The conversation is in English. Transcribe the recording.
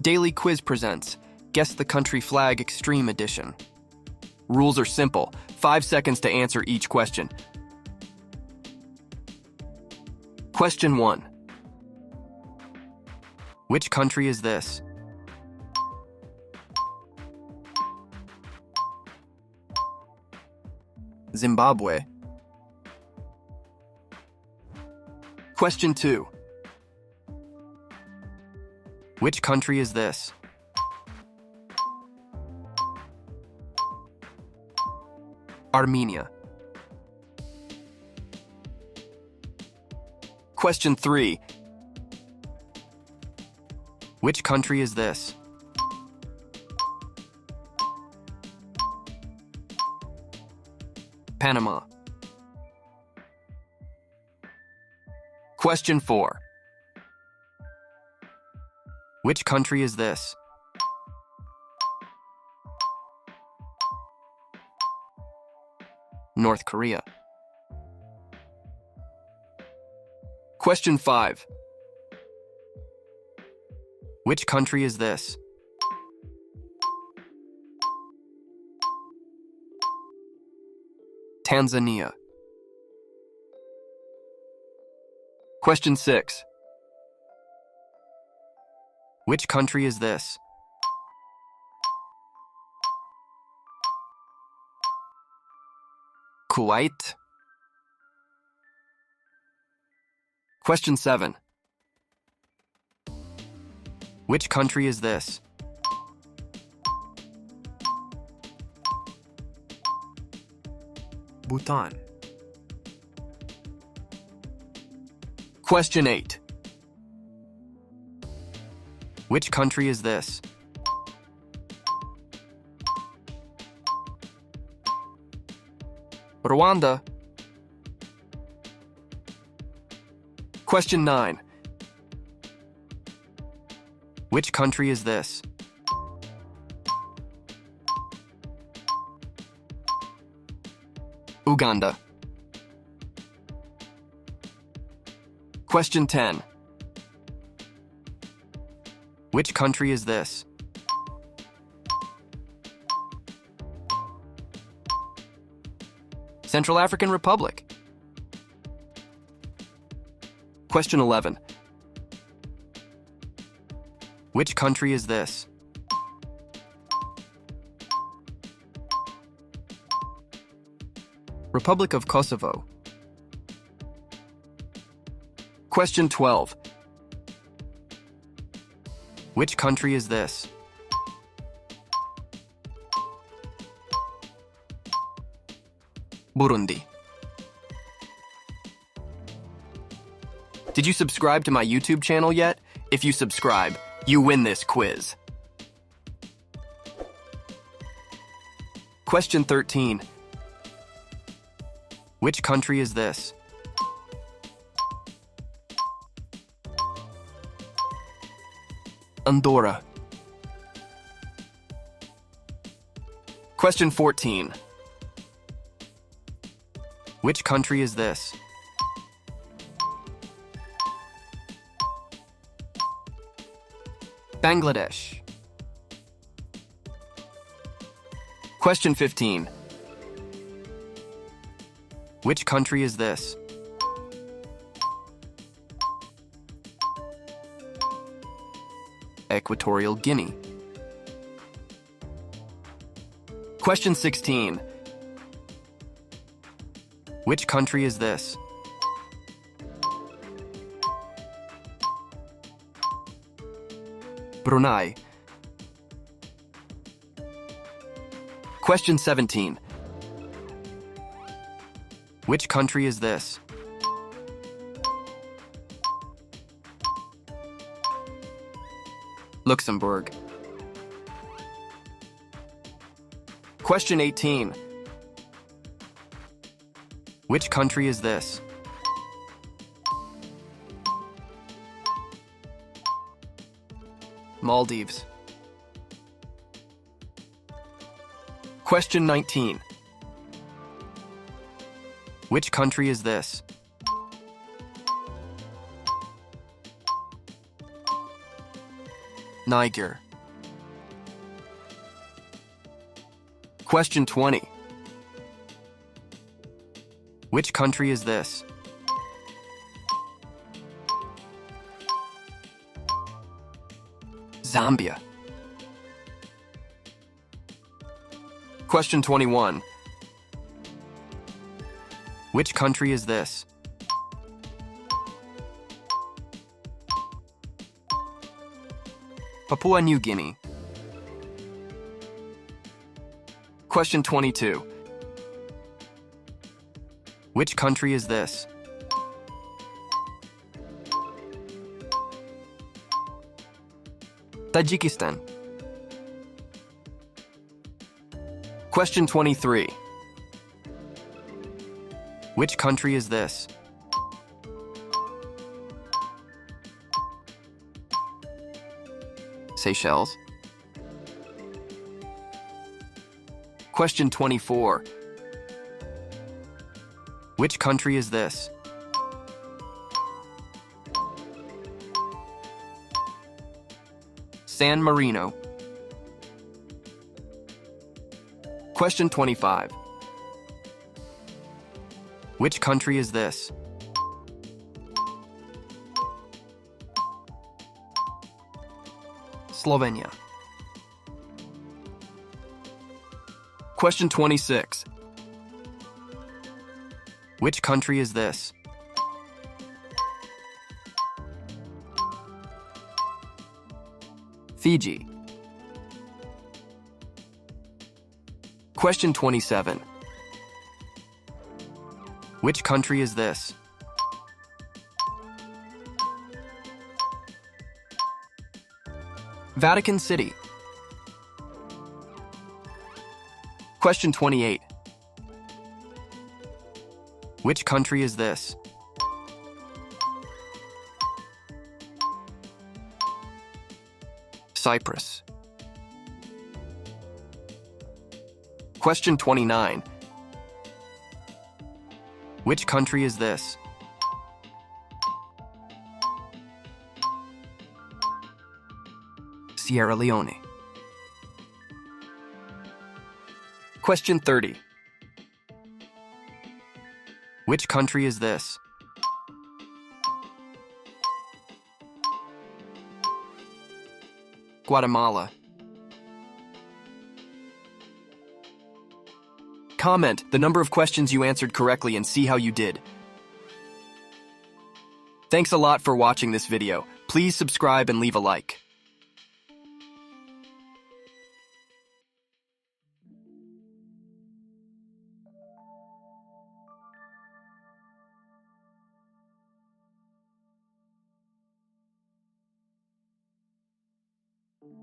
Daily Quiz presents Guess the Country Flag Extreme Edition. Rules are simple. 5 seconds to answer each question. Question 1. Which country is this? Zimbabwe. Question 2. Which country is this? Armenia. Question 3. Which country is this? Panama. Question 4. Which country is this? North Korea. Question 5. Which country is this? Tanzania. Question 6. Which country is this? Kuwait. Question 7. Which country is this? Bhutan. Question 8. Which country is this? Rwanda. Question 9. Which country is this? Uganda. Question 10. Which country is this? Central African Republic. Question 11. Which country is this? Republic of Kosovo. Question 12. Which country is this? Burundi. Did you subscribe to my YouTube channel yet? If you subscribe, you win this quiz. Question 13. Which country is this? Andorra. Question 14. Which country is this? Bangladesh. Question 15. Which country is this? Equatorial Guinea. Question 16. Which country is this? Brunei. Question 17. Which country is this? Luxembourg. Question 18. Which country is this? Maldives. Question 19. Which country is this? Niger. Question 20. Which country is this? Zambia. Question 21. Which country is this? Papua New Guinea. Question 22. Which country is this? Tajikistan. Question 23. Which country is this? Seychelles. Question 24. Which country is this? San Marino. Question 25. Which country is this? Slovenia. Question 26. Which country is this? Fiji. Question 27. Which country is this? Vatican City. Question 28. Which country is this? Cyprus. Question 29. Which country is this? Sierra Leone. Question 30. Which country is this? Guatemala. Comment the number of questions you answered correctly and see how you did. Thanks a lot for watching this video. Please subscribe and leave a like.